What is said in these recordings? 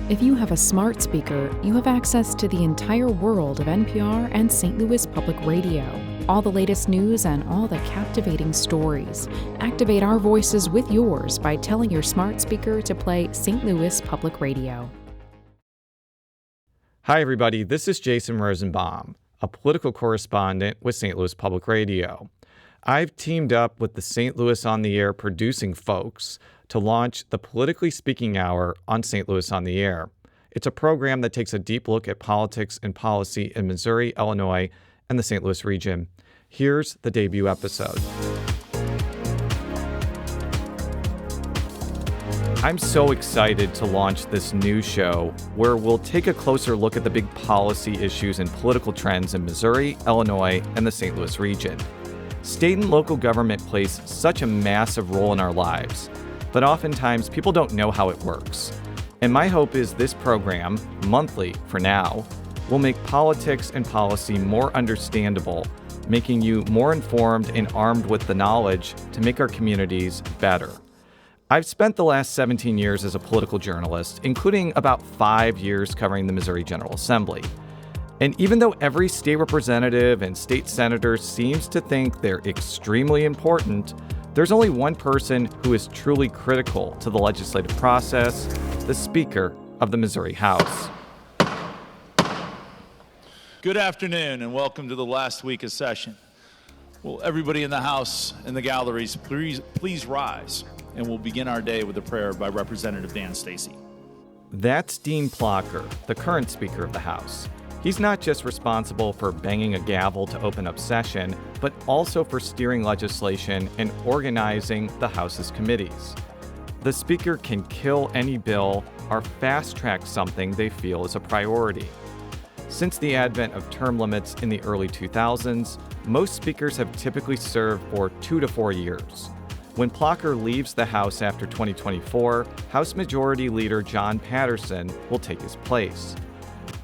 If you have a smart speaker, you have access to the entire world of NPR and St. Louis Public Radio. All the latest news and all the captivating stories. Activate our voices with yours by telling your smart speaker to play St. Louis Public Radio. Hi, everybody. This is Jason Rosenbaum, a political correspondent with St. Louis Public Radio. I've teamed up with the St. Louis on the Air producing folks to launch the Politically Speaking Hour on St. Louis on the Air. It's a program that takes a deep look at politics and policy in Missouri, Illinois, and the St. Louis region. Here's the debut episode. I'm so excited to launch this new show where we'll take a closer look at the big policy issues and political trends in Missouri, Illinois, and the St. Louis region. State and local government plays such a massive role in our lives, but oftentimes people don't know how it works. And my hope is this program, monthly for now, will make politics and policy more understandable, making you more informed and armed with the knowledge to make our communities better. I've spent the last 17 years as a political journalist, including about 5 years covering the Missouri General Assembly. And even though every state representative and state senator seems to think they're extremely important, there's only one person who is truly critical to the legislative process, the Speaker of the Missouri House. Good afternoon and welcome to the last week of session. Will everybody in the House and the galleries please rise, and we'll begin our day with a prayer by Representative Dan Stacy. That's Dean Plocher, the current Speaker of the House. He's not just responsible for banging a gavel to open up session, but also for steering legislation and organizing the House's committees. The Speaker can kill any bill or fast-track something they feel is a priority. Since the advent of term limits in the early 2000s, most speakers have typically served for 2 to 4 years. When Plocher leaves the House after 2024, House Majority Leader Jon Patterson will take his place.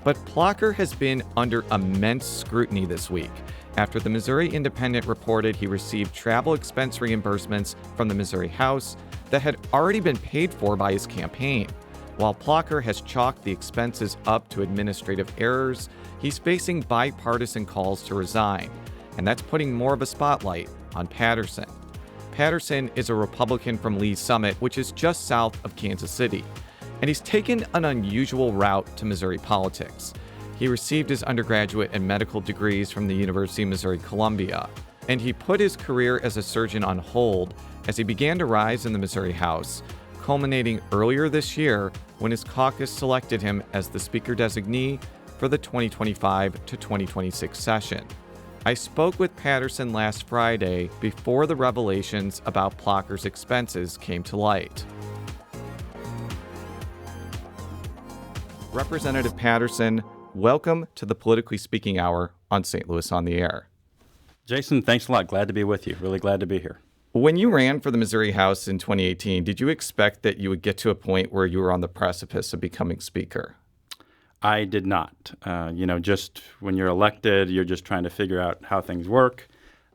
But Plocher has been under immense scrutiny this week after the Missouri Independent reported he received travel expense reimbursements from the Missouri House that had already been paid for by his campaign. While Plocher has chalked the expenses up to administrative errors, he's facing bipartisan calls to resign, and that's putting more of a spotlight on Patterson. Patterson is a Republican from Lee's Summit, which is just south of Kansas City. And he's taken an unusual route to Missouri politics. He received his undergraduate and medical degrees from the University of Missouri-Columbia, and he put his career as a surgeon on hold as he began to rise in the Missouri House, culminating earlier this year when his caucus selected him as the Speaker designee for the 2025 to 2026 session. I spoke with Patterson last Friday before the revelations about Plocher's expenses came to light. Representative Patterson, welcome to the Politically Speaking Hour on St. Louis on the Air. Jason, thanks a lot. Glad to be with you. Really glad to be here. When you ran for the Missouri House in 2018, did you expect that you would get to a point where you were on the precipice of becoming Speaker? I did not. Just when you're elected, you're just trying to figure out how things work,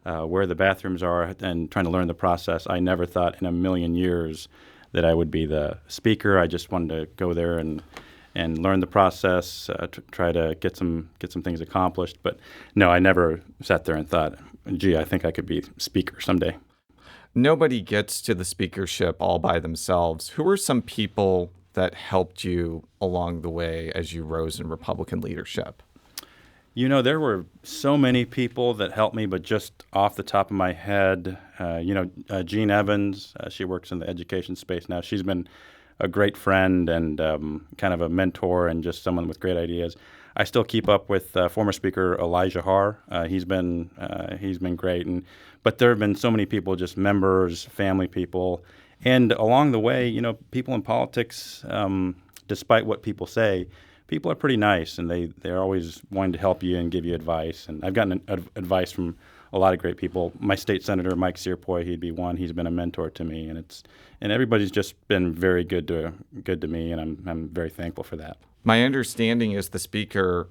where the bathrooms are, and trying to learn the process. I never thought in a million years that I would be the Speaker. I just wanted to go there and learn the process, try to get some things accomplished. But no, I never sat there and thought, gee, I think I could be Speaker someday. Nobody gets to the speakership all by themselves. Who were some people that helped you along the way as you rose in Republican leadership? There were so many people that helped me, but just off the top of my head, Jean Evans, she works in the education space now. She's been a great friend and kind of a mentor and just someone with great ideas. I still keep up with former Speaker Elijah Haar. He's been great, but there have been so many people, just members, family people, and along the way, people in politics, despite what people say, people are pretty nice, and they're always wanting to help you and give you advice. And I've gotten advice from a lot of great people. My state senator, Mike Searpoy, he'd be one. He's been a mentor to me, and everybody's just been very good to me, and I'm very thankful for that. My understanding is the speaker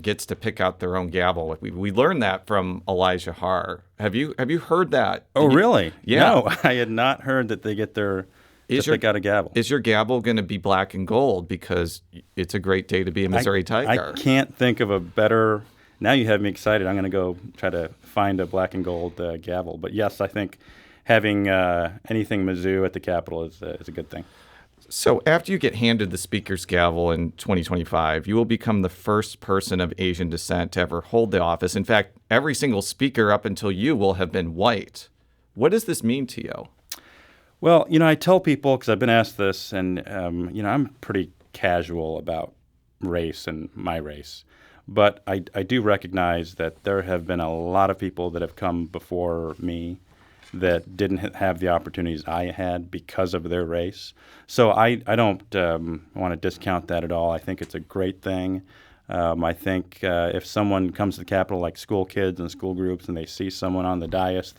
gets to pick out their own gavel. We learned that from Elijah Haar. Have you heard that? Oh, really? Yeah. No, I had not heard that they get their They got a gavel. Is your gavel going to be black and gold because it's a great day to be a Missouri Tiger? I can't think of a better. Now you have me excited. I'm going to go try to find a black and gold gavel. But yes, I think having anything Mizzou at the Capitol is a good thing. So after you get handed the Speaker's gavel in 2025, you will become the first person of Asian descent to ever hold the office. In fact, every single speaker up until you will have been white. What does this mean to you? Well, I tell people, because I've been asked this, and, I'm pretty casual about race and my race. But I do recognize that there have been a lot of people that have come before me that didn't have the opportunities I had because of their race. So I don't want to discount that at all. I think it's a great thing. I think if someone comes to the Capitol, like school kids and school groups, and they see someone on the dais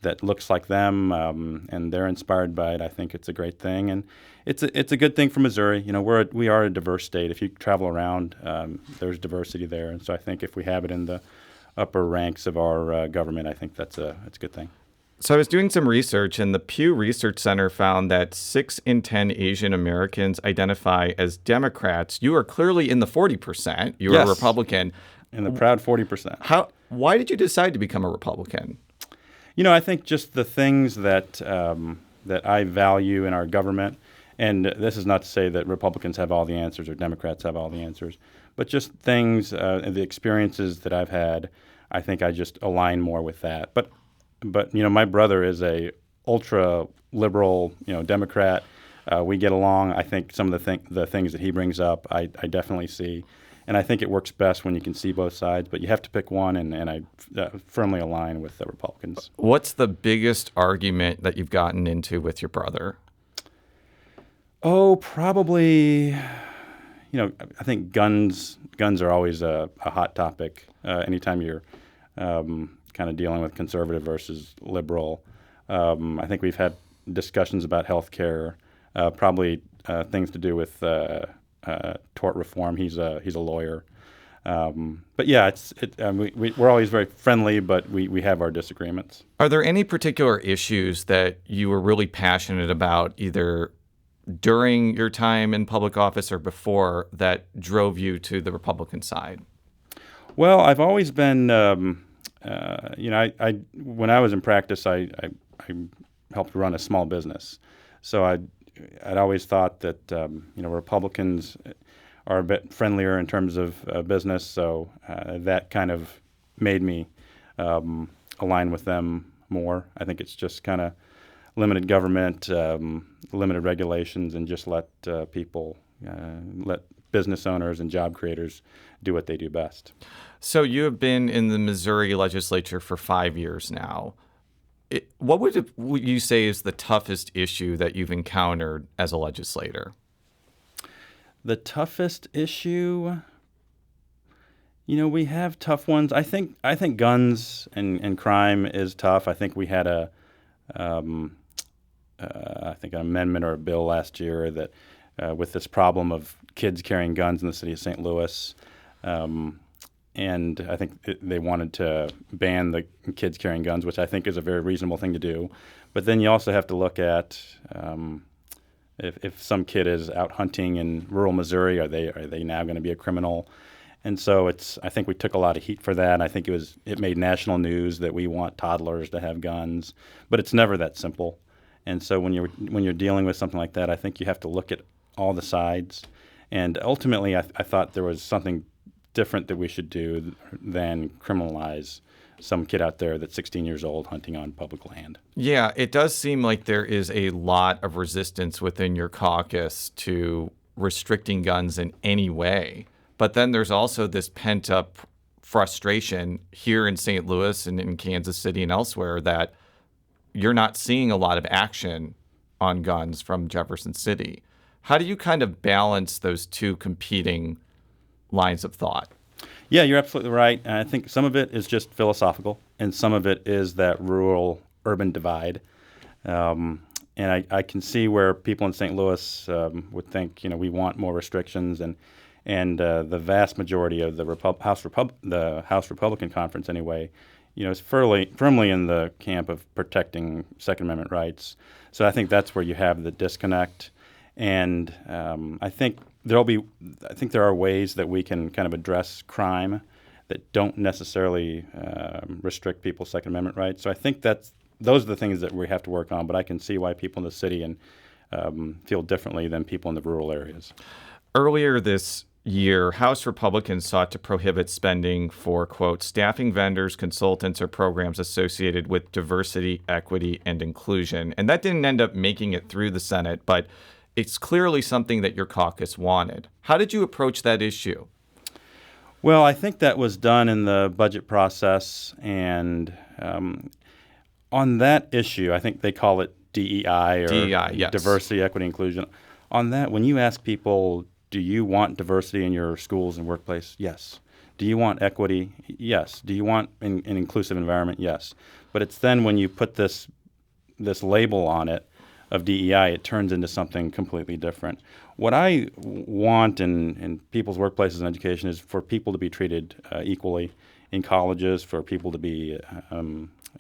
that looks like them and they're inspired by it, I think it's a great thing. And it's a good thing for Missouri. We are a diverse state. If you travel around, there's diversity there. And so I think if we have it in the upper ranks of our government, I think it's a good thing. So I was doing some research, and the Pew Research Center found that 6 in 10 Asian Americans identify as Democrats. You are clearly in the 40%. You are a Republican. In the proud 40%. Why did you decide to become a Republican? I think just the things that I value in our government, and this is not to say that Republicans have all the answers or Democrats have all the answers, but just things, the experiences that I've had, I think I just align more with that. But my brother is a ultra liberal, Democrat. We get along. I think some of the things that he brings up, I definitely see, and I think it works best when you can see both sides. But you have to pick one, and I firmly align with the Republicans. What's the biggest argument that you've gotten into with your brother? Oh, probably. I think guns are always a hot topic. Anytime you're kind of dealing with conservative versus liberal. I think we've had discussions about health care, probably things to do with tort reform. He's a lawyer. But yeah, we're always very friendly, but we have our disagreements. Are there any particular issues that you were really passionate about, either during your time in public office or before, that drove you to the Republican side? Well, I've always been... when I was in practice, I helped run a small business. So I'd always thought that, Republicans are a bit friendlier in terms of business. So that kind of made me align with them more. I think it's just kind of limited government, limited regulations, and just let people, let business owners and job creators do what they do best. So you have been in the Missouri legislature for 5 years now. What would you say is the toughest issue that you've encountered as a legislator? The toughest issue? We have tough ones. I think guns and crime is tough. I think we had an amendment or a bill last year that with this problem of kids carrying guns in the city of St. Louis. And I think they wanted to ban the kids carrying guns, which I think is a very reasonable thing to do. But then you also have to look at if some kid is out hunting in rural Missouri, are they now going to be a criminal? And so I think we took a lot of heat for that. I think it made national news that we want toddlers to have guns, but it's never that simple. And so when you're dealing with something like that, I think you have to look at all the sides. And ultimately, I thought there was something different that we should do than criminalize some kid out there that's 16 years old hunting on public land. Yeah, it does seem like there is a lot of resistance within your caucus to restricting guns in any way. But then there's also this pent-up frustration here in St. Louis and in Kansas City and elsewhere that you're not seeing a lot of action on guns from Jefferson City. How do you kind of balance those two competing lines of thought? Yeah, you're absolutely right. And I think some of it is just philosophical, and some of it is that rural-urban divide. And I can see where people in St. Louis would think, we want more restrictions, and the vast majority of the House Republican Conference, anyway, is firmly in the camp of protecting Second Amendment rights. So I think that's where you have the disconnect. And I think there are ways that we can kind of address crime that don't necessarily restrict people's Second Amendment rights. So I think those are the things that we have to work on. But I can see why people in the city feel differently than people in the rural areas. Earlier this year, House Republicans sought to prohibit spending for, quote, staffing vendors, consultants, or programs associated with diversity, equity, and inclusion. And that didn't end up making it through the Senate, but it's clearly something that your caucus wanted. How did you approach that issue? Well, I think that was done in the budget process. And on that issue, I think they call it DEI, or yes. diversity, equity, inclusion. On that, when you ask people, do you want diversity in your schools and workplace? Yes. Do you want equity? Yes. Do you want an inclusive environment? Yes. But it's then when you put this label on it of DEI, it turns into something completely different. What I want in people's workplaces and education is for people to be treated equally in colleges, for people to be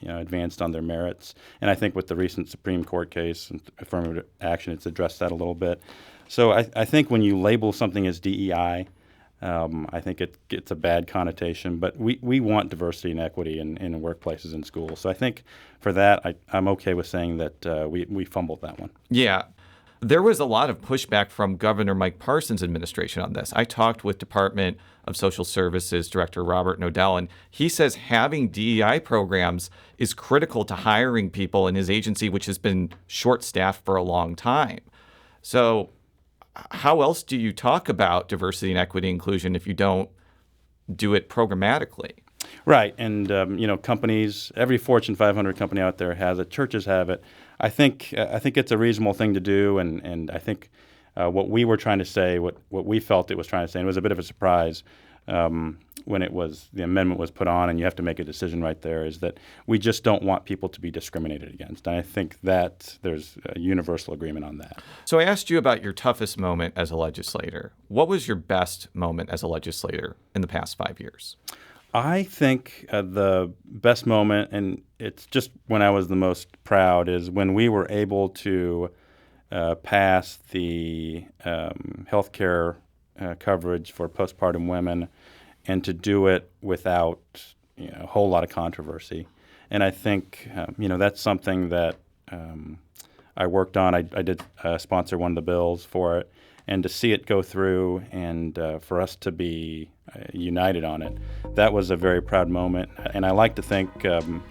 advanced on their merits. And I think with the recent Supreme Court case and affirmative action, it's addressed that a little bit. So I think when you label something as DEI, I think it gets a bad connotation. But we want diversity and equity in workplaces and schools. So I think for that, I'm okay with saying that we fumbled that one. Yeah. There was a lot of pushback from Governor Mike Parson's administration on this. I talked with Department of Social Services Director Robert Nodell, and he says having DEI programs is critical to hiring people in his agency, which has been short-staffed for a long time. So how else do you talk about diversity and equity inclusion if you don't do it programmatically? Right. And, companies, every Fortune 500 company out there has it. Churches have it. I think it's a reasonable thing to do. And I think what we were trying to say, what we felt it was trying to say, and it was a bit of a surprise when the amendment was put on and you have to make a decision right there, is that we just don't want people to be discriminated against. And I think that there's a universal agreement on that. So I asked you about your toughest moment as a legislator. What was your best moment as a legislator in the past 5 years? I think the best moment, and it's just when I was the most proud, is when we were able to pass the health care coverage for postpartum women, and to do it without a whole lot of controversy. And I think that's something that I worked on. I did sponsor one of the bills for it, and to see it go through and for us to be united on it, that was a very proud moment. And I like to think,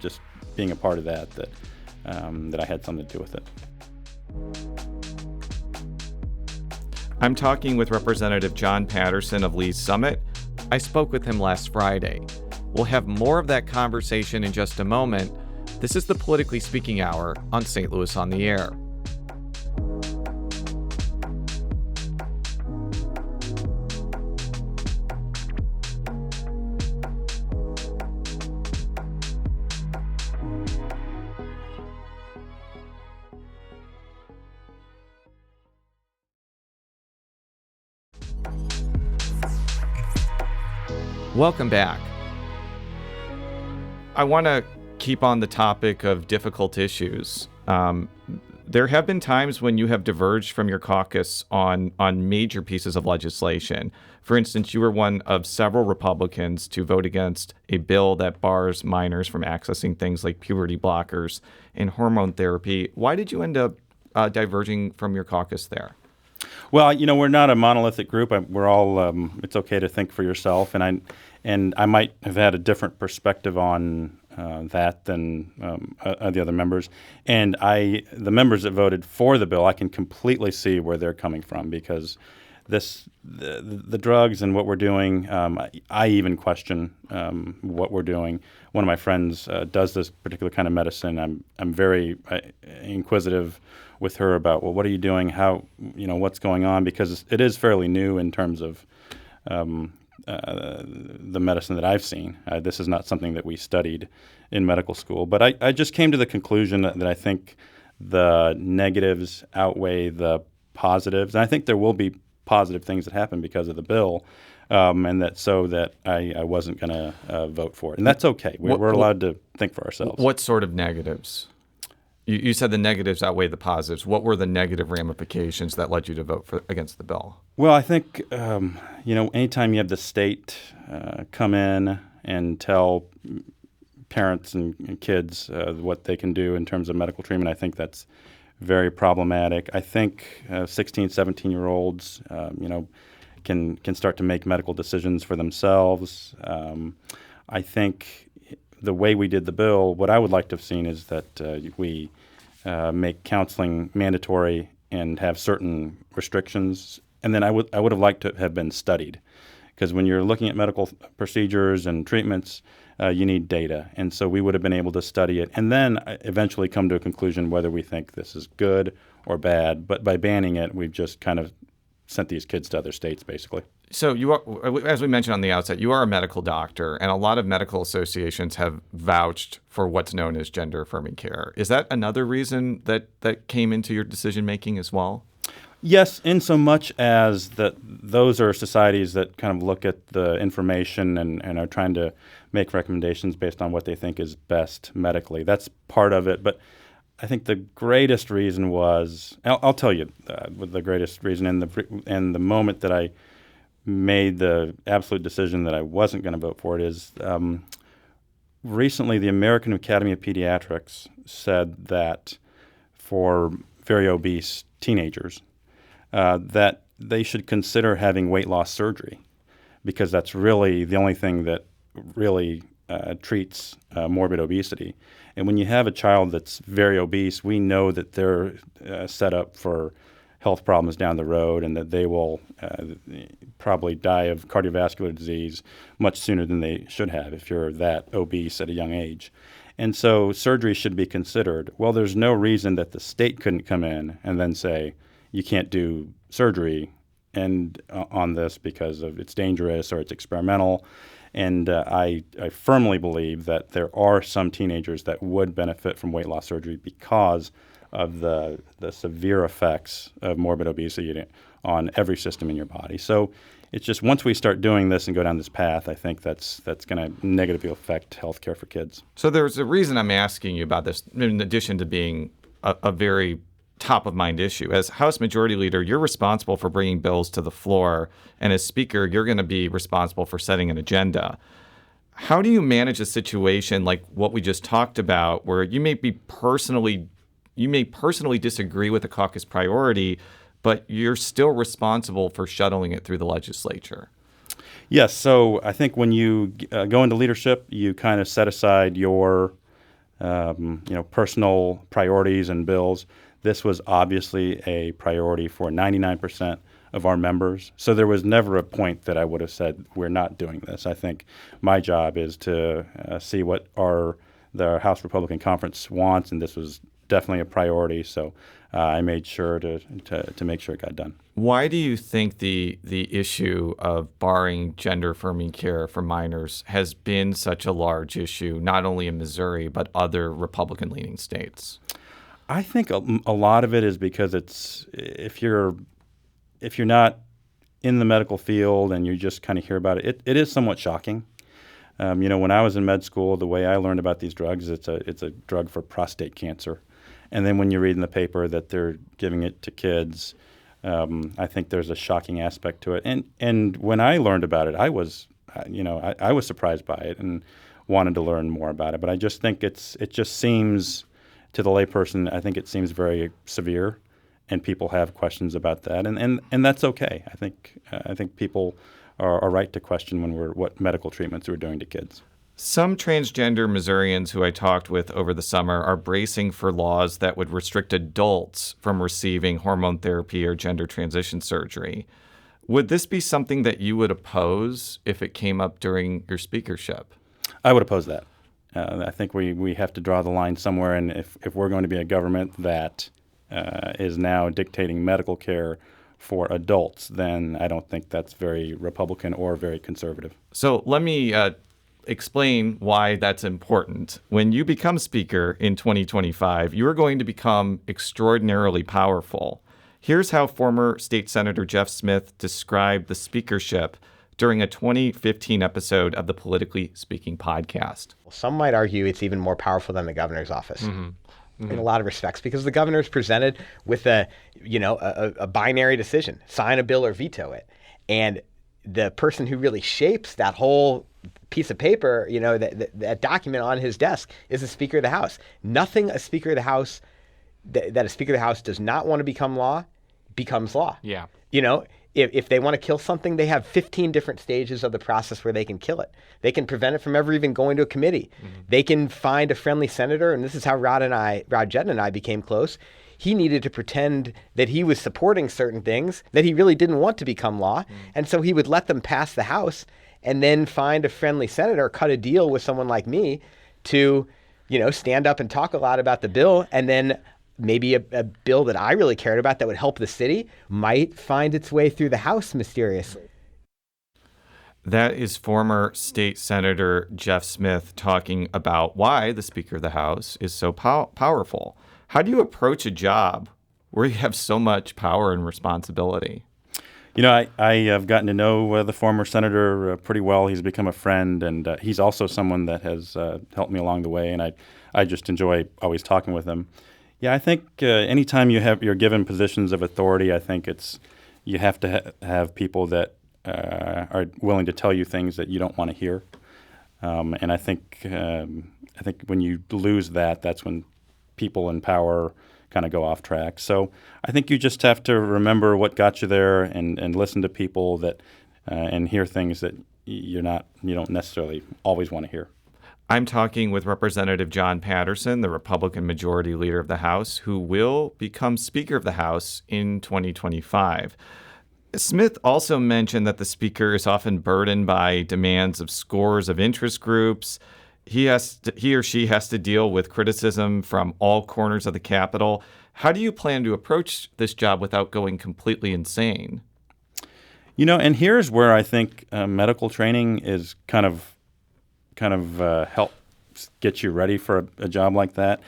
just being a part of that I had something to do with it. I'm talking with Representative Jon Patterson of Lee's Summit. I spoke with him last Friday. We'll have more of that conversation in just a moment. This is the Politically Speaking Hour on St. Louis on the Air. Welcome back. I want to keep on the topic of difficult issues. There have been times when you have diverged from your caucus on major pieces of legislation. For instance, you were one of several Republicans to vote against a bill that bars minors from accessing things like puberty blockers and hormone therapy. Why did you end up diverging from your caucus there? Well, we're not a monolithic group. We're all. It's okay to think for yourself, and I might have had a different perspective on that than the other members. And the members that voted for the bill, I can completely see where they're coming from, because the drugs and what we're doing, I even question what we're doing. One of my friends does this particular kind of medicine. I'm very inquisitive with her about, well, what are you doing? How, what's going on? Because it is fairly new in terms of the medicine that I've seen. This is not something that we studied in medical school. But I just came to the conclusion that I think the negatives outweigh the positives. And I think there will be positive things that happened because of the bill, and that I wasn't going to vote for it. And that's okay. We're allowed to think for ourselves. What sort of negatives? You said the negatives outweigh the positives. What were the negative ramifications that led you to vote against the bill? Well, I think, anytime you have the state come in and tell parents and kids what they can do in terms of medical treatment, I think that's very problematic. I think 16, 17-year-olds, can start to make medical decisions for themselves. I think the way we did the bill, what I would like to have seen is that we make counseling mandatory and have certain restrictions. And then I would have liked to have been studied, because when you're looking at medical procedures and treatments, you need data. And so we would have been able to study it and then eventually come to a conclusion whether we think this is good or bad. But by banning it, we've just kind of sent these kids to other states, basically. So you are, as we mentioned on the outset, you are a medical doctor, and a lot of medical associations have vouched for what's known as gender-affirming care. Is that another reason that came into your decision-making as well? Yes, in so much as that those are societies that kind of look at the information and are trying to make recommendations based on what they think is best medically. That's part of it. But I think the greatest reason was, I'll tell you the greatest reason in the moment that I made the absolute decision that I wasn't going to vote for it is recently the American Academy of Pediatrics said that for very obese teenagers, that they should consider having weight loss surgery, because that's really the only thing that really treats morbid obesity. And when you have a child that's very obese, we know that they're set up for health problems down the road, and that they will probably die of cardiovascular disease much sooner than they should have if you're that obese at a young age. And so surgery should be considered. Well, there's no reason that the state couldn't come in and then say, you can't do surgery on this because of it's dangerous or it's experimental. And I firmly believe that there are some teenagers that would benefit from weight loss surgery because of the severe effects of morbid obesity on every system in your body. So it's just once we start doing this and go down this path, I think that's going to negatively affect healthcare for kids. So there's a reason I'm asking you about this, in addition to being a very top-of-mind issue. As House Majority Leader, you're responsible for bringing bills to the floor, and as Speaker, you're going to be responsible for setting an agenda. How do you manage a situation like what we just talked about, where you may personally disagree with the caucus priority, but you're still responsible for shuttling it through the legislature? Yes. So I think when you go into leadership, you kind of set aside your personal priorities and bills. This was obviously a priority for 99% of our members. So there was never a point that I would have said, we're not doing this. I think my job is to see what the House Republican Conference wants, and this was definitely a priority. So I made sure to make sure it got done. Why do you think the issue of barring gender-affirming care for minors has been such a large issue, not only in Missouri, but other Republican-leaning states? I think a lot of it is because if you're not in the medical field and you just kind of hear about it, it is somewhat shocking. When I was in med school, the way I learned about these drugs, it's a drug for prostate cancer. And then when you read in the paper that they're giving it to kids, I think there's a shocking aspect to it. And when I learned about it, I was surprised by it and wanted to learn more about it. But I just think it just seems, to the layperson, I think it seems very severe, and people have questions about that, and that's okay. I think people are right to question what medical treatments we're doing to kids. Some transgender Missourians who I talked with over the summer are bracing for laws that would restrict adults from receiving hormone therapy or gender transition surgery. Would this be something that you would oppose if it came up during your speakership? I would oppose that. I think we have to draw the line somewhere, and if we're going to be a government that is now dictating medical care for adults, then I don't think that's very Republican or very conservative. So let me explain why that's important. When you become Speaker in 2025, you are going to become extraordinarily powerful. Here's how former State Senator Jeff Smith described the speakership during a 2015 episode of the Politically Speaking podcast. Some might argue it's even more powerful than the governor's office. In a lot of respects, because the governor is presented with a binary decision: sign a bill or veto it. And the person who really shapes that whole piece of paper, that document on his desk, is the Speaker of the House. Nothing a Speaker of the House that a Speaker of the House does not want to become law becomes law. Yeah. If they want to kill something, they have 15 different stages of the process where they can kill it. They can prevent it from ever even going to a committee. They can find a friendly senator, and this is how Rod Jett and I became close. He needed to pretend that he was supporting certain things that he really didn't want to become law, and so he would let them pass the House and then find a friendly senator, cut a deal with someone like me to, stand up and talk a lot about the bill, and then maybe a bill that I really cared about that would help the city might find its way through the House mysteriously. That is former State Senator Jeff Smith talking about why the Speaker of the House is so powerful. How do you approach a job where you have so much power and responsibility? I have gotten to know the former senator pretty well. He's become a friend, and he's also someone that has helped me along the way, and I just enjoy always talking with him. Yeah, I think anytime you're given positions of authority, I think you have to have people that are willing to tell you things that you don't want to hear, and I think when you lose that, that's when people in power kind of go off track. So I think you just have to remember what got you there, and listen to people that and hear things that you don't necessarily always want to hear. I'm talking with Representative Jon Patterson, the Republican Majority Leader of the House, who will become Speaker of the House in 2025. Smith also mentioned that the Speaker is often burdened by demands of scores of interest groups. He or she has to deal with criticism from all corners of the Capitol. How do you plan to approach this job without going completely insane? And here's where I think medical training is kind of helps get you ready for a job like that.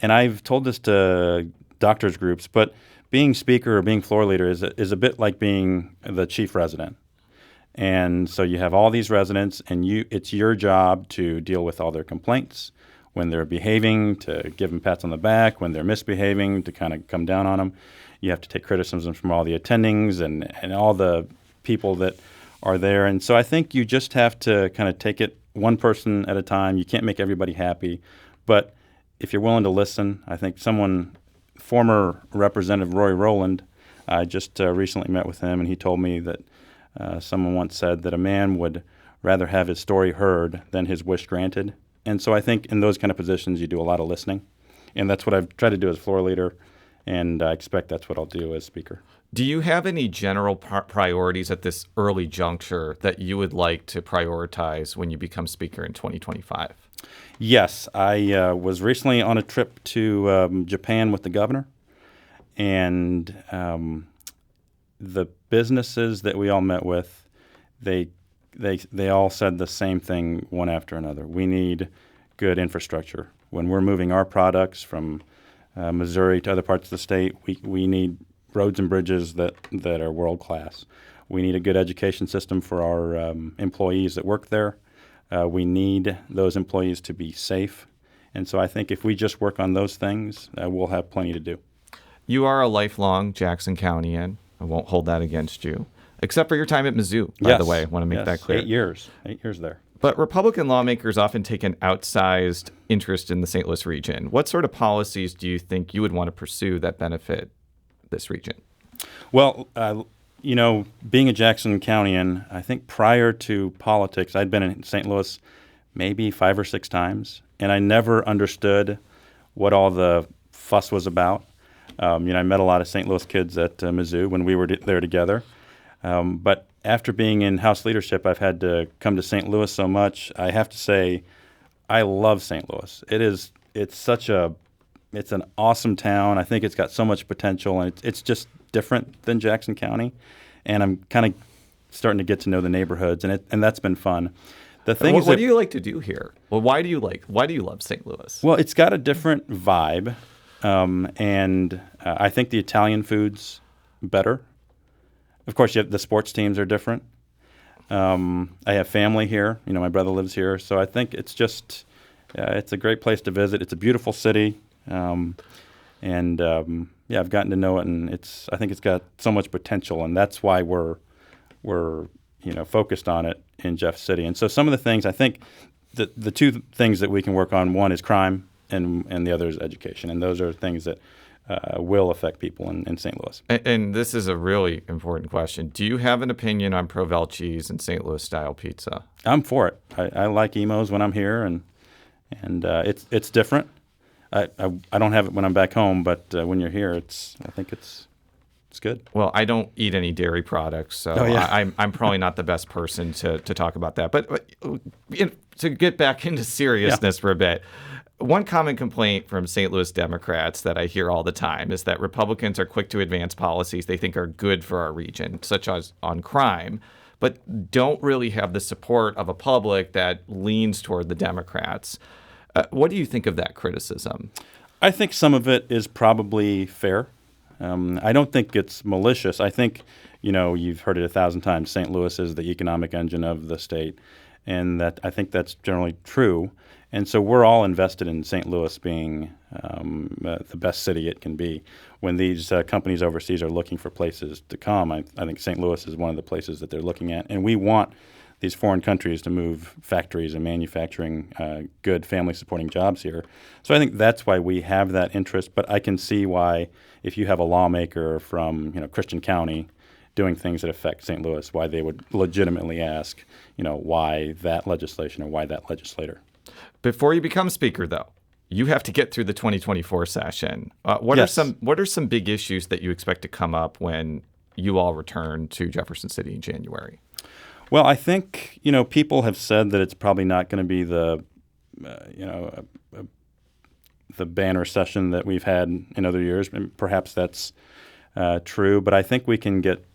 And I've told this to doctors groups, but being speaker or being floor leader is a bit like being the chief resident. And so you have all these residents, and it's your job to deal with all their complaints. When they're behaving, to give them pats on the back. When they're misbehaving, to kind of come down on them. You have to take criticism from all the attendings and all the people that are there. And so I think you just have to kind of take it one person at a time. You can't make everybody happy. But if you're willing to listen, I think former Representative Roy Rowland, I just recently met with him, and he told me that someone once said that a man would rather have his story heard than his wish granted. And so I think in those kind of positions, you do a lot of listening. And that's what I've tried to do as floor leader, and I expect that's what I'll do as speaker. Do you have any general priorities at this early juncture that you would like to prioritize when you become speaker in 2025? Yes. I was recently on a trip to Japan with the governor, and the businesses that we all met with, they all said the same thing one after another. We need good infrastructure. When we're moving our products from Missouri to other parts of the state, we need roads and bridges that are world class. We need a good education system for our employees that work there. We need those employees to be safe. And so I think if we just work on those things, we'll have plenty to do. You are a lifelong Jackson Countyan. I won't hold that against you, except for your time at Mizzou, by the way. I want to make that clear. 8 years there. But Republican lawmakers often take an outsized interest in the St. Louis region. What sort of policies do you think you would want to pursue that benefit this region? Well, being a Jackson Countyan, I think prior to politics, I'd been in St. Louis maybe 5 or 6 times, and I never understood what all the fuss was about. I met a lot of St. Louis kids at Mizzou when we were there together. But after being in House leadership, I've had to come to St. Louis so much. I have to say, I love St. Louis. It's an awesome town. I think it's got so much potential, and it's just different than Jackson County. And I'm kind of starting to get to know the neighborhoods, and that's been fun. The thing is, what do you like to do here? Well, why do you love St. Louis? Well, it's got a different vibe, and I think the Italian foods better. Of course, the sports teams are different. I have family here. My brother lives here. So I think it's just, it's a great place to visit. It's a beautiful city. I've gotten to know it, and I think it's got so much potential, and that's why we're focused on it in Jeff City. And so some of the things, I think the two things that we can work on, one is crime and the other is education. And those are things that will affect people in St. Louis. And this is a really important question. Do you have an opinion on Provel cheese and St. Louis style pizza? I'm for it. I like Emo's when I'm here, and it's different. I don't have it when I'm back home, but when you're here, I think it's good. Well, I don't eat any dairy products, so I'm probably not the best person to talk about that. But to get back into seriousness for a bit, one common complaint from St. Louis Democrats that I hear all the time is that Republicans are quick to advance policies they think are good for our region, such as on crime, but don't really have the support of a public that leans toward the Democrats. What do you think of that criticism? I think some of it is probably fair. I don't think it's malicious. I think, you've heard it 1,000 times. St. Louis is the economic engine of the state, and I think that's generally true. And so we're all invested in St. Louis being the best city it can be. When these companies overseas are looking for places to come, I think St. Louis is one of the places that they're looking at. And we want these foreign countries to move factories and manufacturing good family-supporting jobs here. So I think that's why we have that interest. But I can see why, if you have a lawmaker from Christian County doing things that affect St. Louis, why they would legitimately ask, why that legislation or why that legislator. Before you become speaker, though, you have to get through the 2024 session. What are some big issues that you expect to come up when you all return to Jefferson City in January? Well, I think people have said that it's probably not going to be the banner session that we've had in other years. And perhaps that's true, but I think we can get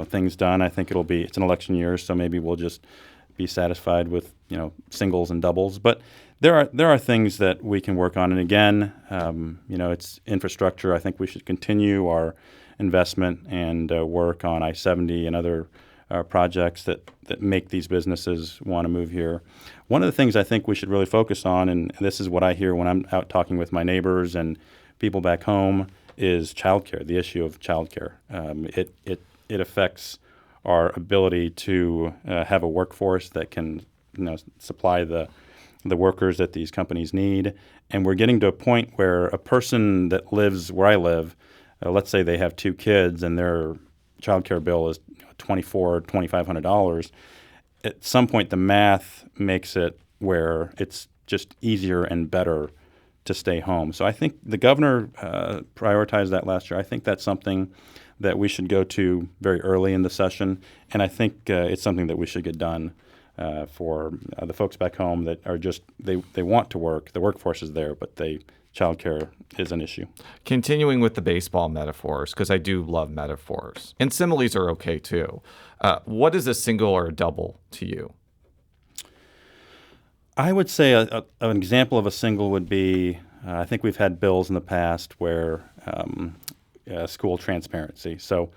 things done. I think it's an election year, so maybe we'll just be satisfied with singles and doubles. But there are things that we can work on. And again, it's infrastructure. I think we should continue our investment and work on I-70 and other projects that make these businesses want to move here. One of the things I think we should really focus on, and this is what I hear when I'm out talking with my neighbors and people back home, is childcare. The issue of childcare. It affects our ability to have a workforce that can supply the workers that these companies need. And we're getting to a point where a person that lives where I live, let's say they have 2 kids and their childcare bill is $2,500. At some point, the math makes it where it's just easier and better to stay home. So I think the governor prioritized that last year. I think that's something that we should go to very early in the session, and I think it's something that we should get done for the folks back home that are just they want to work. The workforce is there, but childcare is an issue. Continuing with the baseball metaphors, because I do love metaphors, and similes are okay too. What is a single or a double to you? I would say an example of a single would be, I think we've had bills in the past where school transparency. So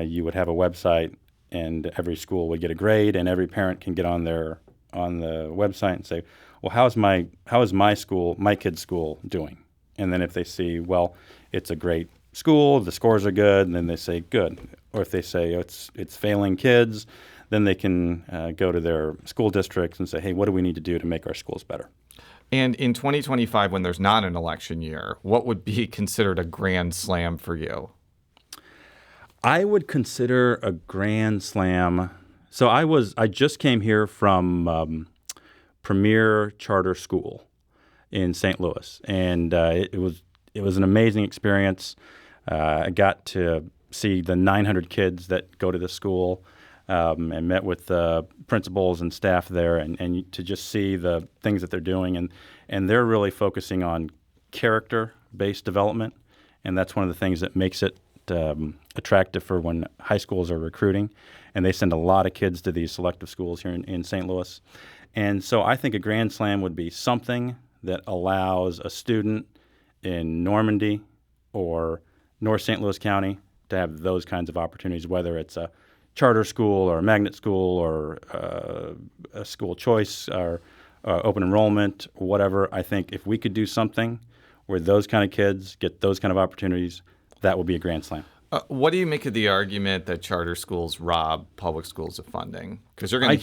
you would have a website and every school would get a grade and every parent can get on the website and say, well, how is my kid's school doing? And then if they see, well, it's a great school, the scores are good, and then they say good. Or if they say it's failing kids, then they can go to their school districts and say, hey, what do we need to do to make our schools better? And in 2025, when there's not an election year, what would be considered a grand slam for you? I would consider a grand slam. So I just came here from Premier Charter School in St. Louis, and it was an amazing experience. I got to see the 900 kids that go to the school. And met with the principals and staff there, and to just see the things that they're doing. And they're really focusing on character-based development, and that's one of the things that makes it attractive for when high schools are recruiting. And they send a lot of kids to these selective schools here in St. Louis. And so I think a grand slam would be something that allows a student in Normandy or North St. Louis County to have those kinds of opportunities, whether it's a charter school or a magnet school or a school choice or open enrollment, whatever. I think if we could do something where those kind of kids get those kind of opportunities, that would be a grand slam. What do you make of the argument that charter schools rob public schools of funding? Because you're going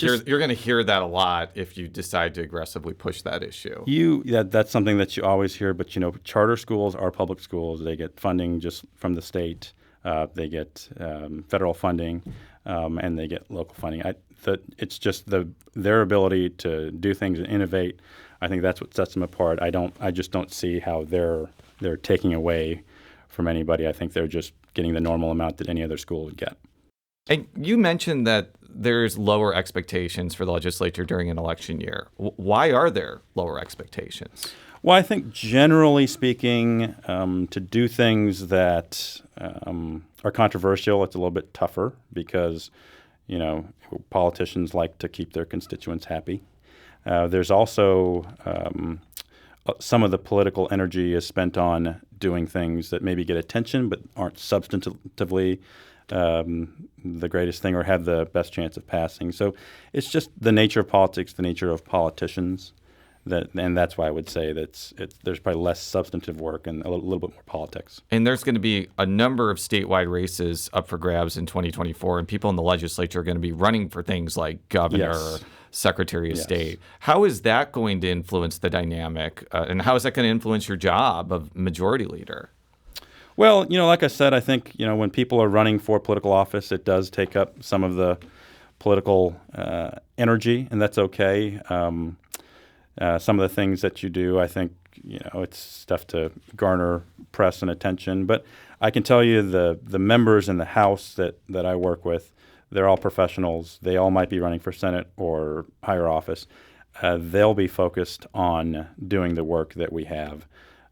to hear that a lot if you decide to aggressively push that issue. That's something that you always hear. But charter schools are public schools. They get funding just from the state. They get federal funding, and they get local funding. It's just their ability to do things and innovate. I think that's what sets them apart. I just don't see how they're taking away from anybody. I think they're just getting the normal amount that any other school would get. And you mentioned that there's lower expectations for the legislature during an election year. Why are there lower expectations? Well, I think generally speaking, to do things that are controversial, it's a little bit tougher because, politicians like to keep their constituents happy. There's also some of the political energy is spent on doing things that maybe get attention but aren't substantively the greatest thing or have the best chance of passing. So it's just the nature of politics, the nature of politicians, and that's why I would say that there's probably less substantive work and a little bit more politics. And there's going to be a number of statewide races up for grabs in 2024, and people in the legislature are going to be running for things like governor, Yes. Secretary of Yes. State. How is that going to influence the dynamic, and how is that going to influence your job of majority leader? Well, like I said, I think, when people are running for political office, it does take up some of the political energy, and that's okay. Some of the things that you do, I think, it's stuff to garner press and attention. But I can tell you the members in the House that I work with, they're all professionals. They all might be running for Senate or higher office. They'll be focused on doing the work that we have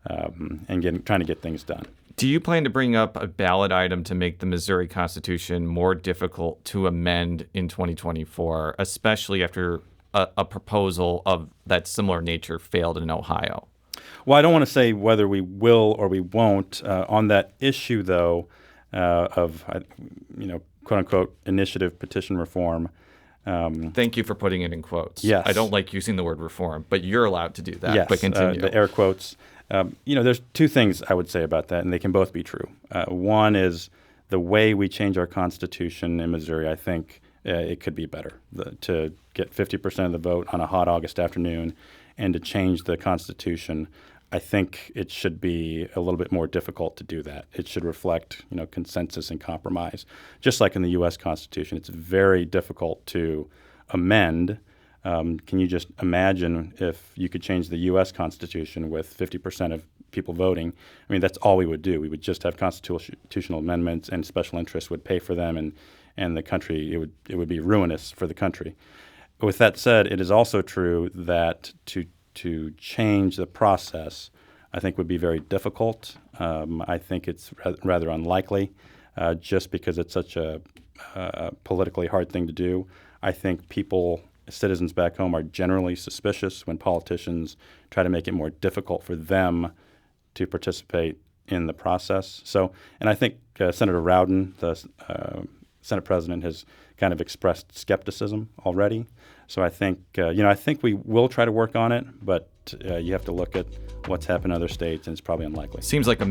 and trying to get things done. Do you plan to bring up a ballot item to make the Missouri Constitution more difficult to amend in 2024, especially after a proposal of that similar nature failed in Ohio? Well, I don't want to say whether we will or we won't. On that issue, though, of quote-unquote initiative petition reform. Thank you for putting it in quotes. Yes. I don't like using the word reform, but you're allowed to do that. Yes, But continue. the air quotes. There's two things I would say about that, and they can both be true. One is the way we change our Constitution in Missouri, I think it could be better. To get 50% of the vote on a hot August afternoon and to change the Constitution, I think it should be a little bit more difficult to do that. It should reflect, consensus and compromise. Just like in the U.S. Constitution, it's very difficult to amend. Can you just imagine if you could change the U.S. Constitution with 50% of people voting? I mean, that's all we would do. We would just have constitutional amendments, and special interests would pay for them, and the country, it would be ruinous for the country. With that said, it is also true that to change the process, I think would be very difficult. I think it's rather unlikely, just because it's such a politically hard thing to do. I think citizens back home are generally suspicious when politicians try to make it more difficult for them to participate in the process. So, and I think Senator Rowden, the Senate president, has kind of expressed skepticism already. So I think, I think we will try to work on it, but you have to look at what's happened in other states, and it's probably unlikely. Seems like I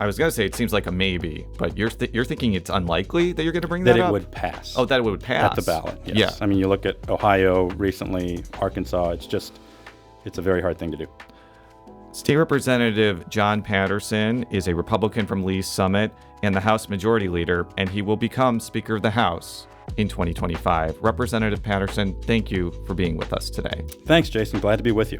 was going to say it seems like a maybe, but you're thinking it's unlikely that you're going to bring that up? That it would pass. Oh, that it would pass. At the ballot, yes. Yeah. I mean, you look at Ohio recently, Arkansas, it's a very hard thing to do. State Representative Jon Patterson is a Republican from Lee's Summit and the House Majority Leader, and he will become Speaker of the House in 2025. Representative Patterson, thank you for being with us today. Thanks, Jason. Glad to be with you.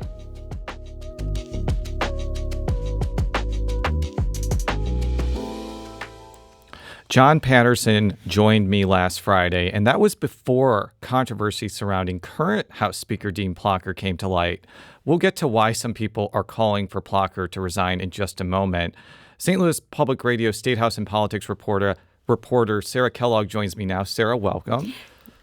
Jon Patterson joined me last Friday, and that was before controversy surrounding current House Speaker Dean Plocher came to light. We'll get to why some people are calling for Plocher to resign in just a moment. St. Louis Public Radio Statehouse and Politics reporter Sarah Kellogg joins me now. Sarah, welcome.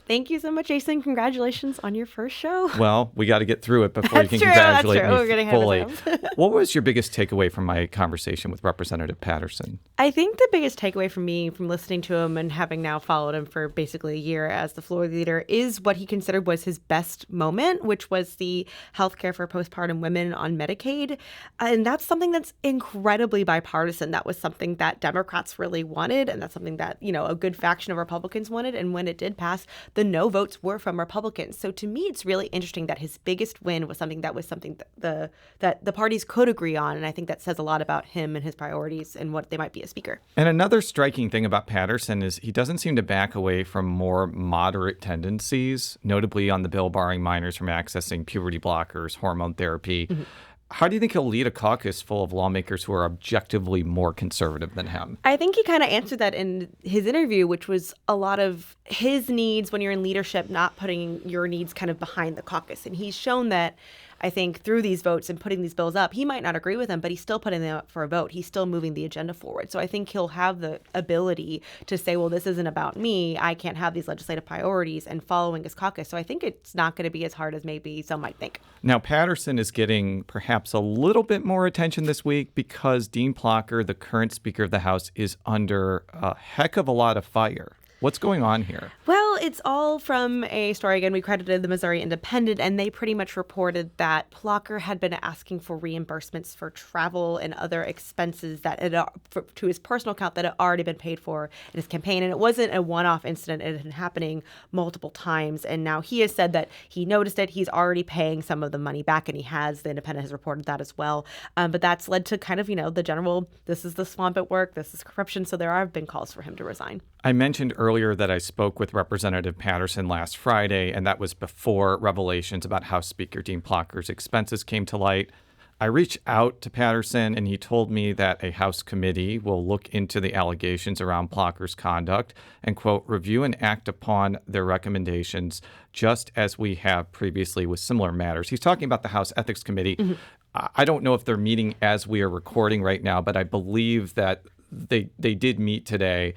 Thank you so much, Jason. Congratulations on your first show. Well, we got to get through it before you can True, congratulate that's true. We're me getting fully. ahead of ourselves. What was your biggest takeaway from my conversation with Representative Patterson? I think the biggest takeaway for me from listening to him and having now followed him for basically a year as the floor leader is what he considered was his best moment, which was the healthcare for postpartum women on Medicaid. And that's something that's incredibly bipartisan. That was something that Democrats really wanted, and that's something that, a good faction of Republicans wanted. And when it did pass, the no votes were from Republicans. So to me, it's really interesting that his biggest win was something that the parties could agree on. And I think that says a lot about him and his priorities and what they might be as Speaker. And another striking thing about Patterson is he doesn't seem to back away from more moderate tendencies, notably on the bill barring minors from accessing puberty blockers, hormone therapy. Mm-hmm. How do you think he'll lead a caucus full of lawmakers who are objectively more conservative than him? I think he kind of answered that in his interview, which was a lot of his needs when you're in leadership, not putting your needs kind of behind the caucus. And he's shown that, I think, through these votes and putting these bills up, he might not agree with them, but he's still putting them up for a vote. He's still moving the agenda forward. So I think he'll have the ability to say, well, this isn't about me. I can't have these legislative priorities, and following his caucus. So I think it's not going to be as hard as maybe some might think. Now, Patterson is getting perhaps a little bit more attention this week because Dean Plocher, the current Speaker of the House, is under a heck of a lot of fire. What's going on here? Well, it's all from a story. Again, we credited the Missouri Independent, and they pretty much reported that Plocher had been asking for reimbursements for travel and other expenses that to his personal account that had already been paid for in his campaign. And it wasn't a one-off incident. It had been happening multiple times. And now he has said that he noticed it. He's already paying some of the money back, and the Independent has reported that as well. But that's led to kind of, the general, this is the swamp at work, this is corruption. So there have been calls for him to resign. I mentioned earlier that I spoke with Representative Patterson last Friday, and that was before revelations about House Speaker Dean Plocher's expenses came to light. I reached out to Patterson, and he told me that a House committee will look into the allegations around Plocher's conduct and, quote, review and act upon their recommendations, just as we have previously with similar matters. He's talking about the House Ethics Committee. Mm-hmm. I don't know if they're meeting as we are recording right now, but I believe that they did meet today.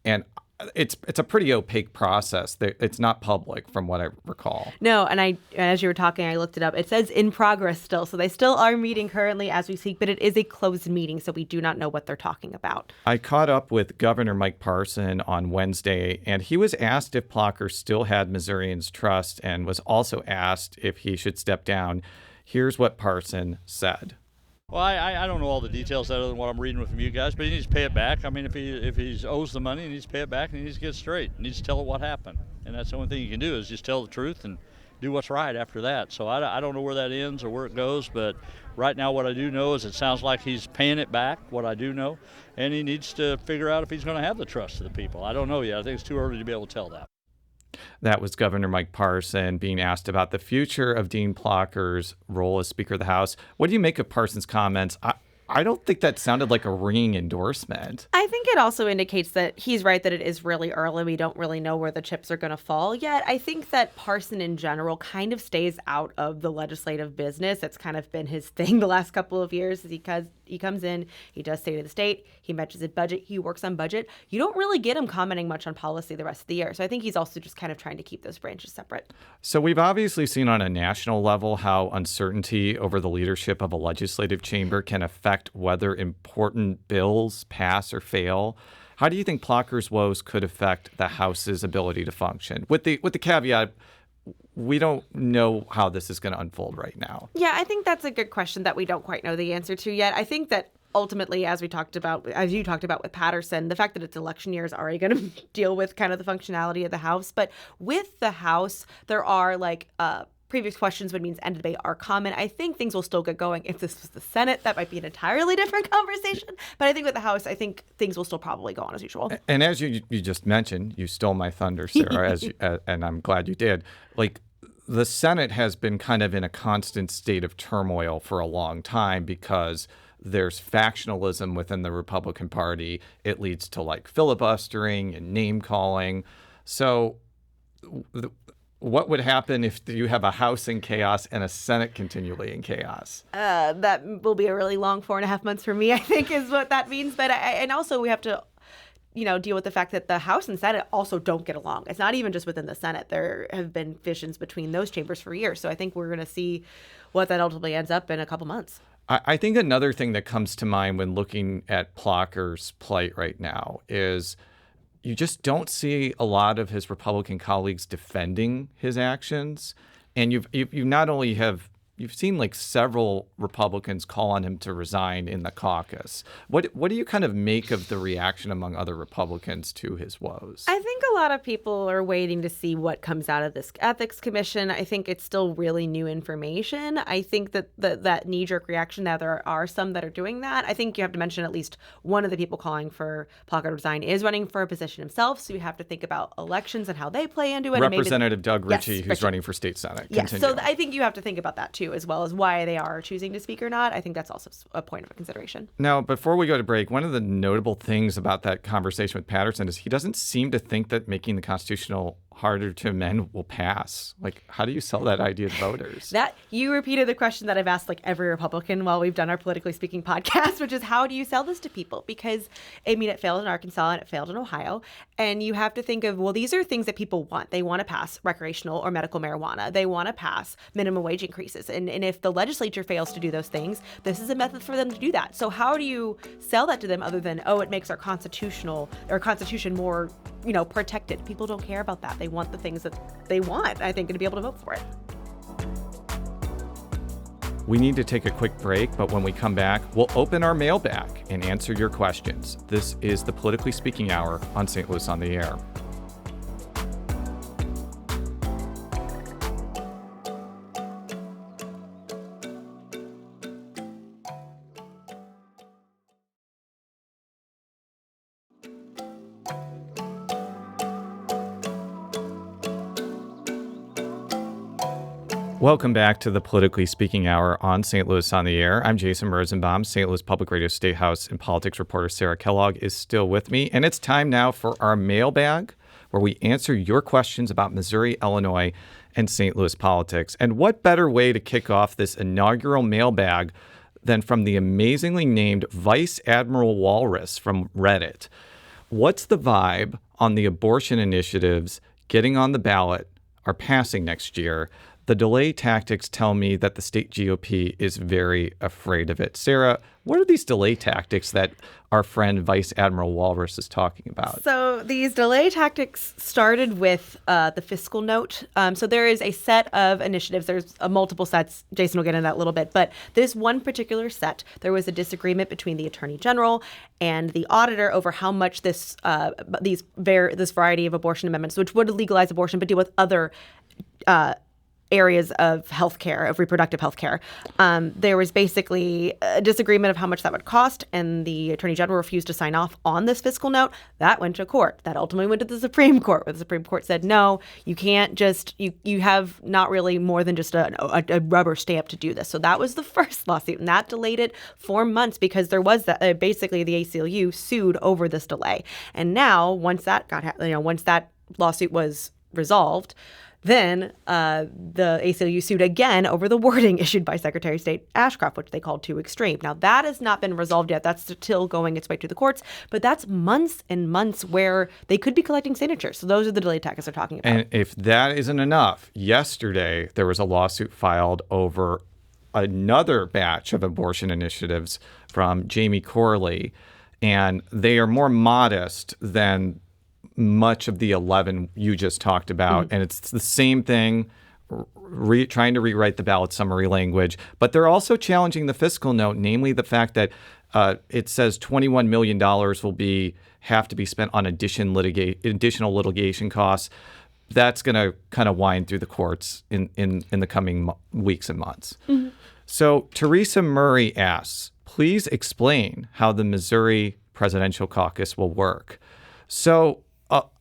And it's a pretty opaque process. It's not public from what I recall. No, and as you were talking, I looked it up. It says in progress still. So they still are meeting currently as we speak, but it is a closed meeting, so we do not know what they're talking about. I caught up with Governor Mike Parson on Wednesday, and he was asked if Plocher still had Missourians' trust and was also asked if he should step down. Here's what Parson said. Well, I don't know all the details other than what I'm reading from you guys, but he needs to pay it back. I mean, if he owes the money, he needs to pay it back, and he needs to get straight. He needs to tell it what happened. And that's the only thing you can do is just tell the truth and do what's right after that. So I don't know where that ends or where it goes, but right now what I do know is it sounds like he's paying it back, what I do know, and he needs to figure out if he's going to have the trust of the people. I don't know yet. I think it's too early to be able to tell that. That was Governor Mike Parson being asked about the future of Dean Plocher's role as Speaker of the House. What do you make of Parson's comments? I don't think that sounded like a ringing endorsement. I think it also indicates that he's right that it is really early. We don't really know where the chips are going to fall yet. I think that Parson in general kind of stays out of the legislative business. It's kind of been his thing the last couple of years because he comes in, he does State of the State, he mentions his budget, he works on budget. You don't really get him commenting much on policy the rest of the year. So I think he's also just kind of trying to keep those branches separate. So we've obviously seen on a national level how uncertainty over the leadership of a legislative chamber can affect whether important bills pass or fail. How do you think Plocher's woes could affect the House's ability to function? With the caveat, we don't know how this is going to unfold right now. Yeah, I think that's a good question that we don't quite know the answer to yet. I think that ultimately, as you talked about with Patterson, the fact that it's election year is already going to deal with kind of the functionality of the House. But with the House, there are previous questions would mean end of debate are common. I think things will still get going. If this was the Senate, that might be an entirely different conversation. But I think with the House, I think things will still probably go on as usual. And as you just mentioned, you stole my thunder, Sarah, and I'm glad you did. The Senate has been kind of in a constant state of turmoil for a long time because there's factionalism within the Republican Party. It leads to filibustering and name calling. So what would happen if you have a House in chaos and a Senate continually in chaos? That will be a really long 4.5 months for me, I think, is what that means. But and also we have to deal with the fact that the House and Senate also don't get along. It's not even just within the Senate. There have been fissions between those chambers for years. So I think we're going to see what that ultimately ends up in a couple months. I think another thing that comes to mind when looking at Plocher's plight right now is you just don't see a lot of his Republican colleagues defending his actions. And you've seen like several Republicans call on him to resign in the caucus. What do you kind of make of the reaction among other Republicans to his woes? I think a lot of people are waiting to see what comes out of this ethics commission. I think it's still really new information. I think that knee-jerk reaction, now there are some that are doing that. I think you have to mention at least one of the people calling for Plocher to resign is running for a position himself. So you have to think about elections and how they play into it. Representative Doug Ritchie, Yes, who's running for state Senate. Yes, Continue. so I think you have to think about that too, as well as why they are choosing to speak or not. I think that's also a point of consideration. Now, before we go to break, one of the notable things about that conversation with Patterson is he doesn't seem to think that making the constitutional harder to amend will pass. Like, how do you sell that idea to voters? That you repeated the question that I've asked like every Republican while we've done our Politically Speaking podcast, which is how do you sell this to people? Because it failed in Arkansas and it failed in Ohio. And you have to think of, well, these are things that people want. They want to pass recreational or medical marijuana. They want to pass minimum wage increases. And if the legislature fails to do those things, this is a method for them to do that. So how do you sell that to them other than, it makes our constitution more, protected? People don't care about that. They want the things that they want, I think, to be able to vote for it. We need to take a quick break, but when we come back, we'll open our mailbag and answer your questions. This is the Politically Speaking Hour on St. Louis on the Air. Welcome back to the Politically Speaking Hour on St. Louis on the Air. I'm Jason Rosenbaum. St. Louis Public Radio Statehouse and politics reporter Sarah Kellogg is still with me. And it's time now for our mailbag, where we answer your questions about Missouri, Illinois, and St. Louis politics. And what better way to kick off this inaugural mailbag than from the amazingly named Vice Admiral Walrus from Reddit? What's the vibe on the abortion initiatives getting on the ballot or passing next year? The delay tactics tell me that the state GOP is very afraid of it. Sarah, what are these delay tactics that our friend Vice Admiral Walrus is talking about? So these delay tactics started with the fiscal note. So there is a set of initiatives. There's multiple sets. Jason will get into that a little bit. But this one particular set, there was a disagreement between the Attorney General and the auditor over how much this variety of abortion amendments, which would legalize abortion but deal with other areas of healthcare, of reproductive healthcare. There was basically a disagreement of how much that would cost, and the Attorney General refused to sign off on this fiscal note. That went to court. That ultimately went to the Supreme Court, where the Supreme Court said, no, you can't just, you have not really more than just a rubber stamp to do this. So that was the first lawsuit, and that delayed it for months because there was that, basically the ACLU sued over this delay. And now, once that lawsuit was resolved, then the ACLU sued again over the wording issued by Secretary of State Ashcroft, which they called too extreme. Now, that has not been resolved yet. That's still going its way through the courts. But that's months and months where they could be collecting signatures. So those are the delay tactics they're talking about. And if that isn't enough, yesterday there was a lawsuit filed over another batch of abortion initiatives from Jamie Corley. And they are more modest than much of the 11 you just talked about. And it's the same thing, trying to rewrite the ballot summary language. But they're also challenging the fiscal note, namely the fact that it says $21 million will have to be spent on additional litigation costs. That's going to kind of wind through the courts in the coming weeks and months. Mm-hmm. So Teresa Murray asks, please explain how the Missouri presidential caucus will work. So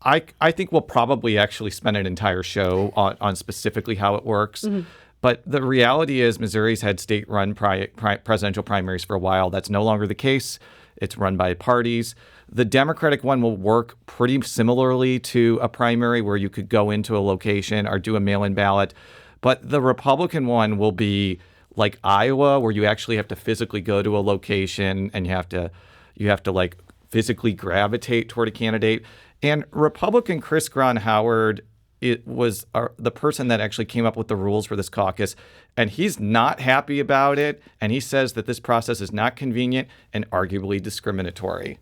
I think we'll probably actually spend an entire show on specifically how it works. Mm-hmm. But the reality is Missouri's had state-run presidential primaries for a while. That's no longer the case. It's run by parties. The Democratic one will work pretty similarly to a primary where you could go into a location or do a mail-in ballot. But the Republican one will be like Iowa, where you actually have to physically go to a location and you have to like physically gravitate toward a candidate. And Republican Chris Gron Howard, it was the person that actually came up with the rules for this caucus, and he's not happy about it. And he says that this process is not convenient and arguably discriminatory.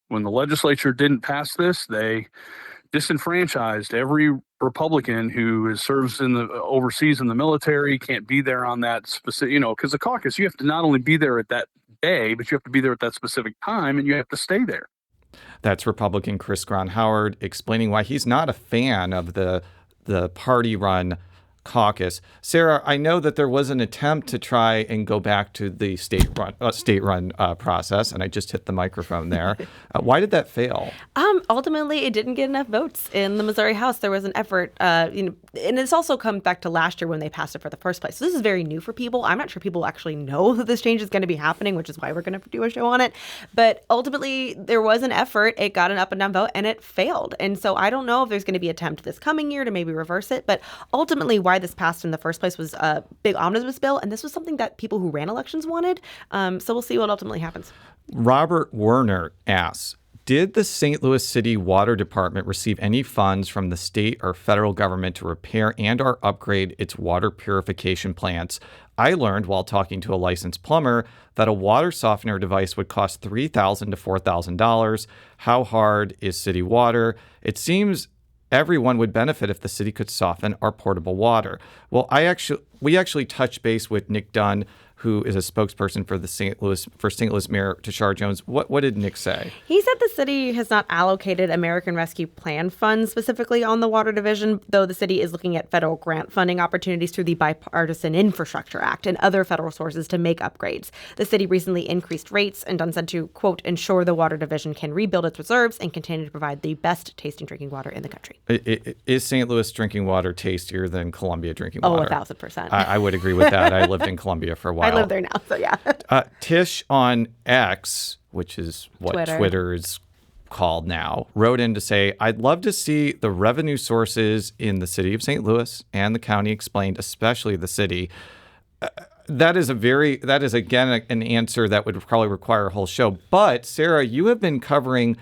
When the legislature didn't pass this, they disenfranchised every Republican who serves overseas in the military, can't be there on that specific, because the caucus, you have to not only be there at that day, but you have to be there at that specific time, and you have to stay there. That's Republican Chris Gron Howard explaining why he's not a fan of the party-run caucus. Sarah, I know that there was an attempt to try and go back to the state-run process, and I just hit the microphone there. Why did that fail? Ultimately, it didn't get enough votes in the Missouri House. There was an effort, and it's also come back to last year when they passed it for the first place. So this is very new for people. I'm not sure people actually know that this change is going to be happening, which is why we're going to do a show on it. But ultimately, there was an effort. It got an up and down vote, and it failed. And so I don't know if there's going to be an attempt this coming year to maybe reverse it. But ultimately, why this passed in the first place was a big omnibus bill, and this was something that people who ran elections wanted. So we'll see what ultimately happens. Robert Werner asks, did the St. Louis City Water Department receive any funds from the state or federal government to repair and or upgrade its water purification plants? I learned while talking to a licensed plumber that a water softener device would cost $3,000 to $4,000. How hard is city water? It seems everyone would benefit if the city could soften our portable water. Well, we actually touched base with Nick Dunn, who is a spokesperson for St. Louis Mayor Tashar Jones. What did Nick say? He said the city has not allocated American Rescue Plan funds specifically on the water division, though the city is looking at federal grant funding opportunities through the Bipartisan Infrastructure Act and other federal sources to make upgrades. The city recently increased rates, and Dunn said to, quote, ensure the water division can rebuild its reserves and continue to provide the best tasting drinking water in the country. Is St. Louis drinking water tastier than Columbia drinking water? 1,000%. I would agree with that. I lived in Columbia for a while. I live there now, so yeah. Tish on X, which is what Twitter is called now, wrote in to say, I'd love to see the revenue sources in the city of St. Louis and the county explained, especially the city. That is again an answer that would probably require a whole show. But Sarah, you have been covering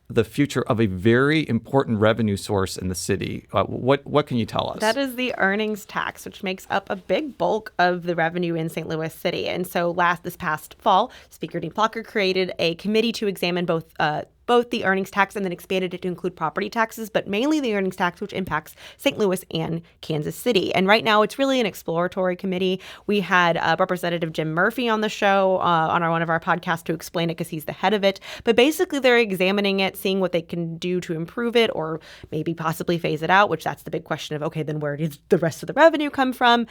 the future of a very important revenue source in the city. What can you tell us? That is the earnings tax, which makes up a big bulk of the revenue in St. Louis City. And so this past fall, Speaker Dean Plocher created a committee to examine both the earnings tax and then expanded it to include property taxes, but mainly the earnings tax, which impacts St. Louis and Kansas City. And right now, it's really an exploratory committee. We had Representative Jim Murphy on the show on one of our podcasts to explain it because he's the head of it. But basically, they're examining it, seeing what they can do to improve it or maybe possibly phase it out, which that's the big question of, okay, then where does the rest of the revenue come from?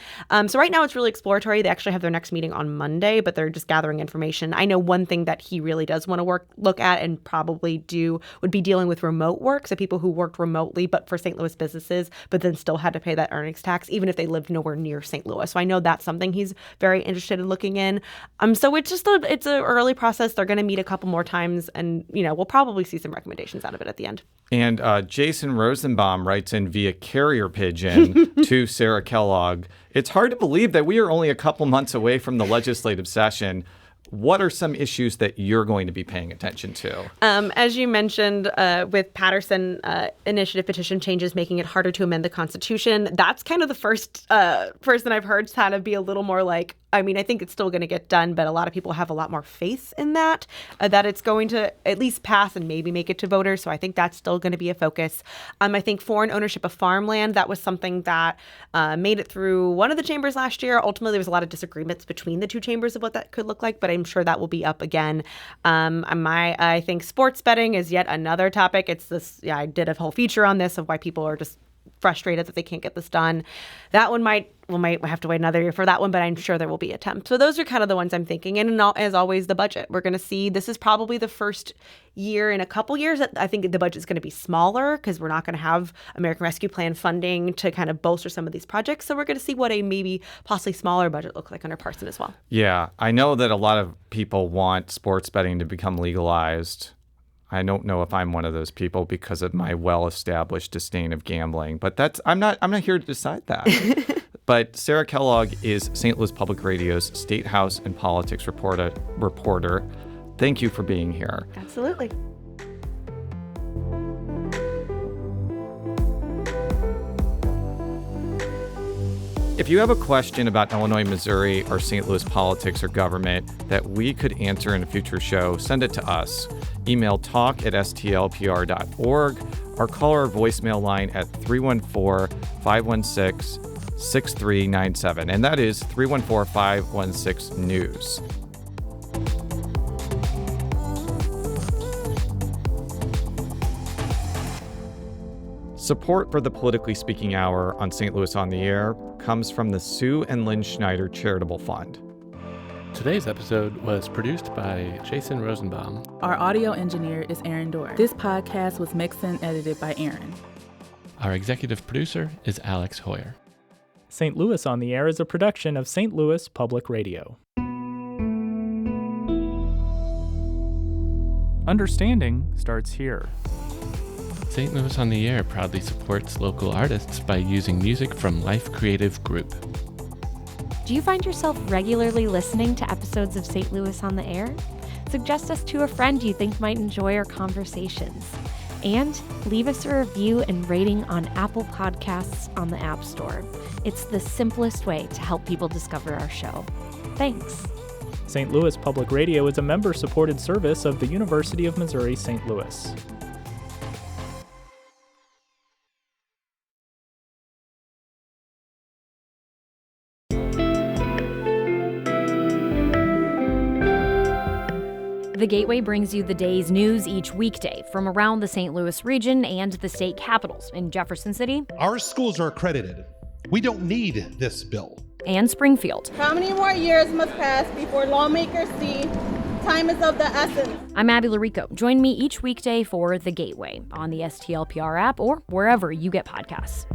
So right now, it's really exploratory. They actually have their next meeting on Monday, but they're just gathering information. I know one thing that he really does want to look at and probably would be dealing with remote work. So people who worked remotely, but for St. Louis businesses, but then still had to pay that earnings tax, even if they lived nowhere near St. Louis. So I know that's something he's very interested in looking in. So it's just it's an early process. They're going to meet a couple more times, and we'll probably see some recommendations out of it at the end. And Jason Rosenbaum writes in via carrier pigeon to Sarah Kellogg. It's hard to believe that we are only a couple months away from the legislative session. What are some issues that you're going to be paying attention to? As you mentioned, with Patterson initiative petition changes making it harder to amend the Constitution, that's kind of the first person I've heard kind of be a little more like, I think it's still going to get done, but a lot of people have a lot more faith in that it's going to at least pass and maybe make it to voters. So I think that's still going to be a focus. I think foreign ownership of farmland, that was something that made it through one of the chambers last year. Ultimately, there was a lot of disagreements between the two chambers of what that could look like, but I'm sure that will be up again. I think sports betting is yet another topic. It's this, I did a whole feature on this of why people are just frustrated that they can't get this done. That one might have to wait another year for that one, but I'm sure there will be attempts. So those are kind of the ones I'm thinking. And as always, the budget. We're going to see, this is probably the first year in a couple years that I think the budget is going to be smaller because we're not going to have American Rescue Plan funding to kind of bolster some of these projects. So we're going to see what a maybe possibly smaller budget looks like under Parson as well. Yeah, I know that a lot of people want sports betting to become legalized. I don't know if I'm one of those people because of my well-established disdain of gambling, but I'm not here to decide that. But Sarah Kellogg is St. Louis Public Radio's State House and Politics reporter. Thank you for being here. Absolutely. If you have a question about Illinois, Missouri, or St. Louis politics or government that we could answer in a future show, send it to us. Email talk@stlpr.org or call our voicemail line at 314-516-6397. And that is 314-516-NEWS. Support for the Politically Speaking Hour on St. Louis on the Air comes from the Sue and Lynn Schneider Charitable Fund. Today's episode was produced by Jason Rosenbaum. Our audio engineer is Aaron Dorr. This podcast was mixed and edited by Aaron. Our executive producer is Alex Hoyer. St. Louis on the Air is a production of St. Louis Public Radio. Understanding starts here. St. Louis on the Air proudly supports local artists by using music from Life Creative Group. Do you find yourself regularly listening to episodes of St. Louis on the Air? Suggest us to a friend you think might enjoy our conversations. And leave us a review and rating on Apple Podcasts on the App Store. It's the simplest way to help people discover our show. Thanks. St. Louis Public Radio is a member-supported service of the University of Missouri St. Louis. The Gateway brings you the day's news each weekday from around the St. Louis region and the state capitals in Jefferson City. Our schools are accredited. We don't need this bill. And Springfield. How many more years must pass before lawmakers see time is of the essence? I'm Abby Larico. Join me each weekday for The Gateway on the STLPR app or wherever you get podcasts.